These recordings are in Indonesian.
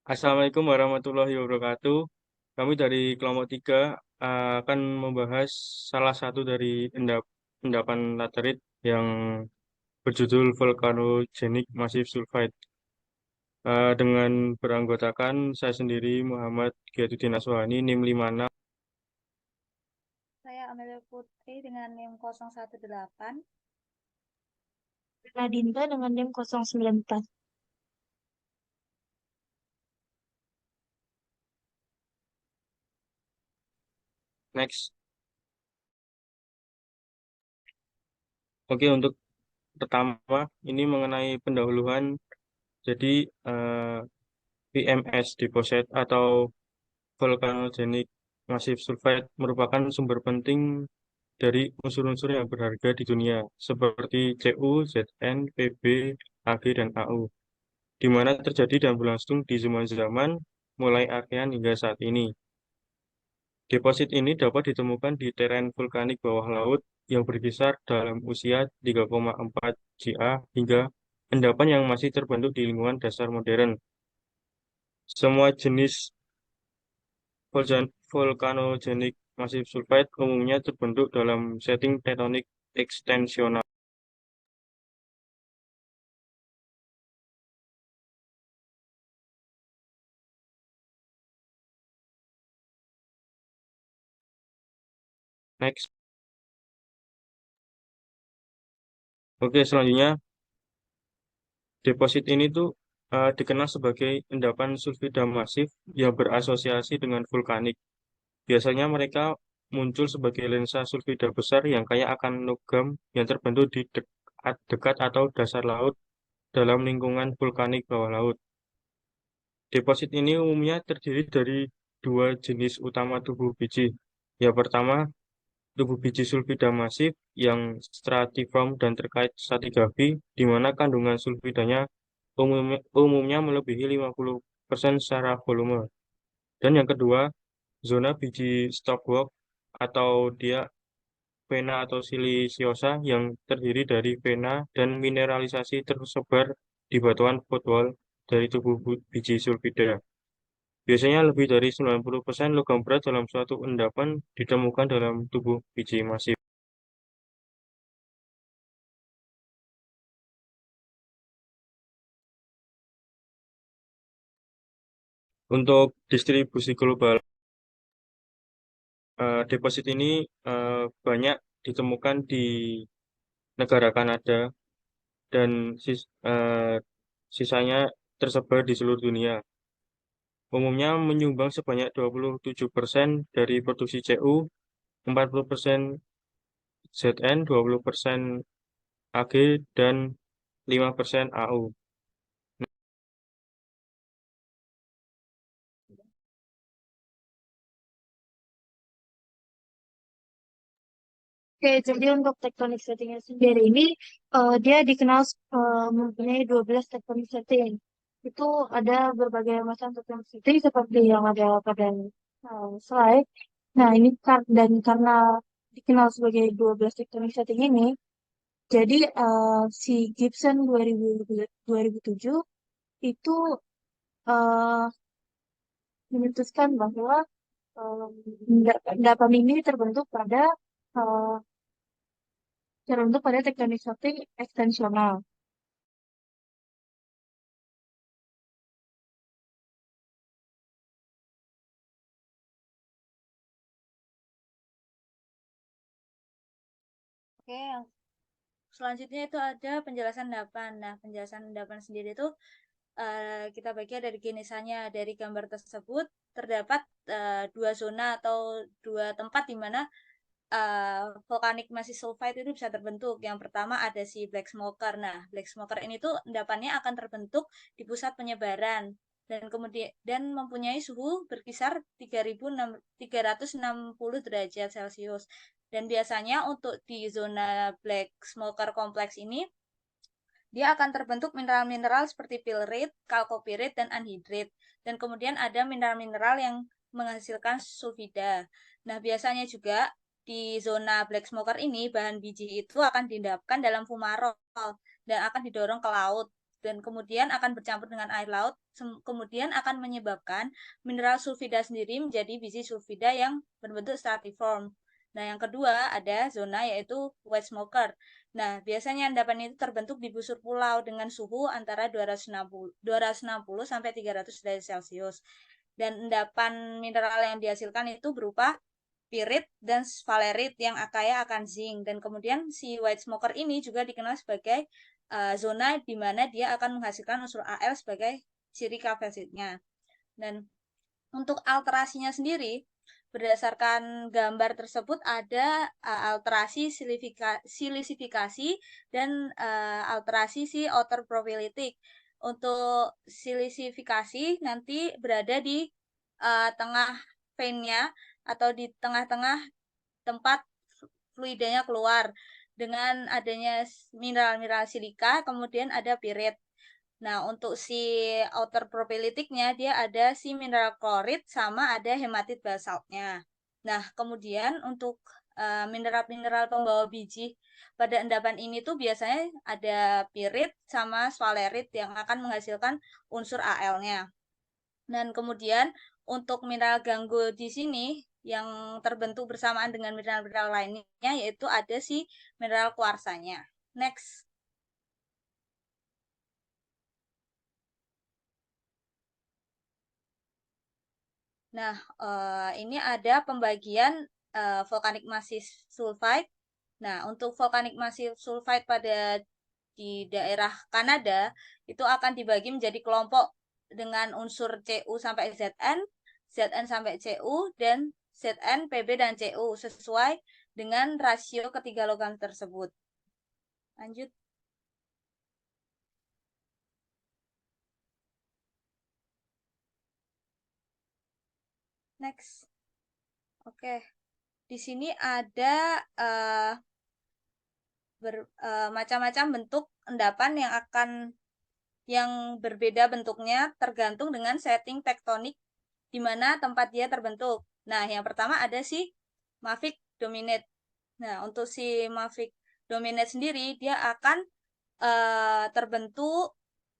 Assalamualaikum warahmatullahi wabarakatuh. Kami dari kelompok 3 akan membahas salah satu dari endapan laterit yang berjudul Volcanogenic Massive Sulfide. Dengan beranggotakan saya sendiri Muhammad Giyatuddin Aswani NIM 56. Saya Amelia Putri dengan NIM 018. Nadinta dengan NIM 094. Next. Oke, untuk pertama ini mengenai pendahuluan. Jadi VMS deposit atau Volcanogenic Massive Sulfide merupakan sumber penting dari unsur-unsur yang berharga di dunia, seperti Cu, Zn, Pb, Ag, dan Au, di mana terjadi dan berlangsung di zaman-zaman mulai Archean hingga saat ini. Deposit ini dapat ditemukan di teren vulkanik bawah laut yang berkisar dalam usia 3,4 Ga hingga endapan yang masih terbentuk di lingkungan dasar modern. Semua jenis Volcanogenic Massive Sulfide umumnya terbentuk dalam setting tektonik ekstensional. Next. Oke, selanjutnya deposit ini tuh dikenal sebagai endapan sulfida masif yang berasosiasi dengan vulkanik. Biasanya mereka muncul sebagai lensa sulfida besar yang kaya akan logam yang terbentuk di dekat atau dasar laut dalam lingkungan vulkanik bawah laut. Deposit ini umumnya terdiri dari dua jenis utama tubuh biji. Yang pertama, tubuh biji sulfida masif yang stratiform dan terkait stratigrafi, di mana kandungan sulfidanya umumnya melebihi 50% secara volume. Dan yang kedua, zona biji stopwork atau dia vena atau silisiosa yang terdiri dari vena dan mineralisasi tersebar di batuan footwall dari tubuh biji sulfida. Biasanya lebih dari 90% logam berat dalam suatu endapan ditemukan dalam tubuh biji masif. Untuk distribusi global, deposit ini banyak ditemukan di negara Kanada dan sisanya tersebar di seluruh dunia. Umumnya menyumbang sebanyak 27% dari produksi Cu, 40% Zn, 20% Ag, dan 5% Au. Oke, jadi untuk tektonik settingnya sendiri ini dia dikenal mempunyai 12 tektonik setting. Itu ada berbagai macam tektonik setting seperti yang ada pada slide. Nah, ini dan karena dikenal sebagai 12 tektonik setting ini, jadi si Gibson 2007 itu uh, memutuskan bahwa endapan ini uh, terbentuk pada tektonik shifting ekstensional. Oke, yang selanjutnya itu ada penjelasan endapan. Nah, penjelasan endapan sendiri itu kita bagi dari jenisnya. Dari gambar tersebut terdapat dua zona atau dua tempat di mana volcanic massive sulfide itu bisa terbentuk. Yang pertama ada si black smoker. Nah, black smoker ini tuh endapannya akan terbentuk di pusat penyebaran dan kemudian mempunyai suhu berkisar 360 derajat Celcius. Dan biasanya untuk di zona black smoker kompleks ini dia akan terbentuk mineral-mineral seperti pyrite, chalcopyrite, dan anhidrite. Dan kemudian ada mineral-mineral yang menghasilkan sulfida. Nah, biasanya juga di zona black smoker ini bahan biji itu akan diendapkan dalam fumarol dan akan didorong ke laut dan kemudian akan bercampur dengan air laut, kemudian akan menyebabkan mineral sulfida sendiri menjadi biji sulfida yang berbentuk stratiform. Nah, yang kedua ada zona yaitu white smoker. Nah, biasanya endapan itu terbentuk di busur pulau dengan suhu antara 260 sampai 300 derajat Celcius. Dan endapan mineral yang dihasilkan itu berupa pirit dan sphalerit yang kaya akan zinc. Dan kemudian si white smoker ini juga dikenal sebagai zona di mana dia akan menghasilkan unsur Al sebagai ciri karbonatnya. Dan untuk alterasinya sendiri, berdasarkan gambar tersebut ada alterasi silisifikasi dan alterasi si outer profilitik. Untuk silisifikasi nanti berada di tengah veinnya atau di tengah-tengah tempat fluidanya keluar dengan adanya mineral-mineral silika, kemudian ada pirit. Nah, untuk si outer profilitiknya dia ada si mineral klorid sama ada hematit basaltnya. Nah, kemudian untuk mineral-mineral pembawa biji pada endapan ini tuh biasanya ada pirit sama sphalerit yang akan menghasilkan unsur Al-nya. Dan kemudian untuk mineral ganggu di sini yang terbentuk bersamaan dengan mineral-mineral lainnya yaitu ada si mineral kuarsanya. Next. Nah, ini ada pembagian volcanic massive sulfide. Nah, untuk volcanic massive sulfide di daerah Kanada itu akan dibagi menjadi kelompok dengan unsur Cu sampai Zn, Zn sampai Cu, dan Zn, Pb, dan Cu sesuai dengan rasio ketiga logam tersebut. Lanjut. Next. Oke. Di sini ada macam-macam bentuk endapan yang berbeda bentuknya tergantung dengan setting tektonik di mana tempat dia terbentuk. Nah, yang pertama ada si mafic dominate. Nah, untuk si mafic dominate sendiri dia akan terbentuk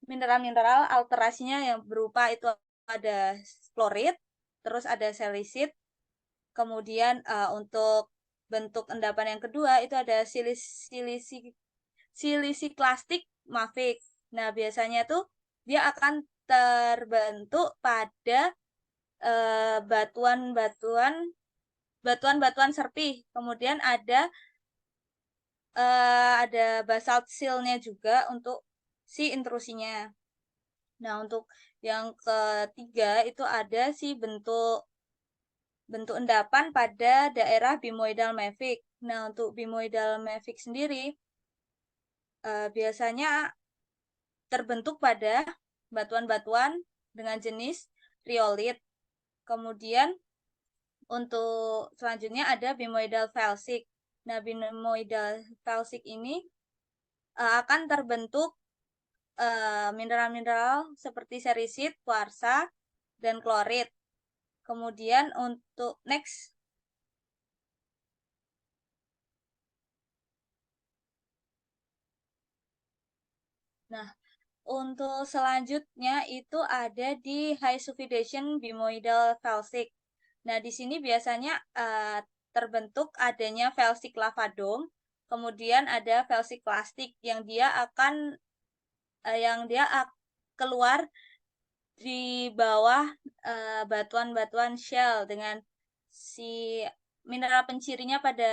mineral-mineral alterasinya yang berupa itu ada klorid, terus ada silisit. Kemudian untuk bentuk endapan yang kedua itu ada siliciclastic mafic. Nah, biasanya tuh dia akan terbentuk pada batuan-batuan serpih. Kemudian ada basalt silnya juga untuk si intrusinya. Nah, untuk yang ketiga itu ada si bentuk endapan pada daerah bimoidal mafic. Nah, untuk bimoidal mafic sendiri biasanya terbentuk pada batuan-batuan dengan jenis riolit. Kemudian untuk selanjutnya ada bimoidal felsic. Nah, bimoidal felsic ini akan terbentuk mineral-mineral seperti serisit, kuarsa, dan klorid. Kemudian untuk next. Nah, untuk selanjutnya itu ada di high sulfidation bimoidal felsic. Nah, di sini biasanya terbentuk adanya felsic lava dome, kemudian ada felsic plastik yang dia akan keluar di bawah batuan-batuan shell dengan si mineral pencirinya pada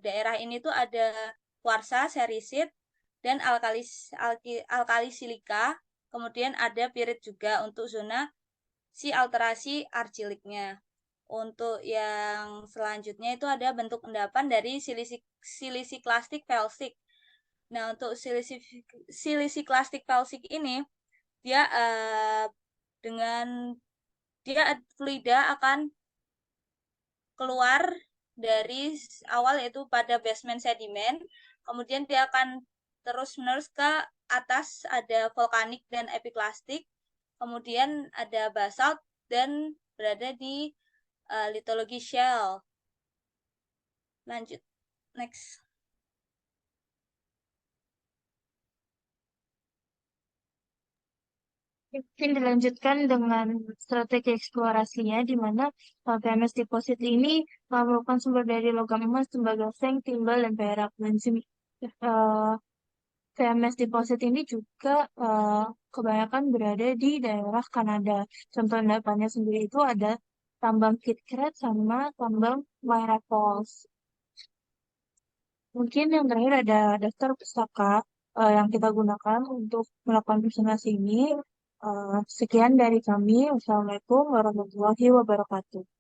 daerah ini tuh ada kuarsa, serisit, dan alkali silika. Kemudian ada pirit juga untuk zona si alterasi argiliknya. Untuk yang selanjutnya itu ada bentuk endapan dari siliciclastic felsic. Nah, untuk siliciclastic felsic ini dia dengan dia fluida akan keluar dari awal yaitu pada basement sedimen, kemudian dia akan terus-menerus ke atas ada vulkanik dan epiklastik, kemudian ada basalt dan berada di litologi shell. Lanjut, next. Mungkin dilanjutkan dengan strategi eksplorasinya, di mana PMS deposit ini merupakan sumber dari logam emas, tembaga seng, timbal, dan perak. Dan eh, PMS deposit ini juga kebanyakan berada di daerah Kanada. Contoh endapannya sendiri itu ada tambang Kitcret sama tambang Myra Falls. Mungkin yang terakhir ada daftar pustaka yang kita gunakan untuk melakukan presentasi ini. Sekian dari kami. Wassalamualaikum warahmatullahi wabarakatuh.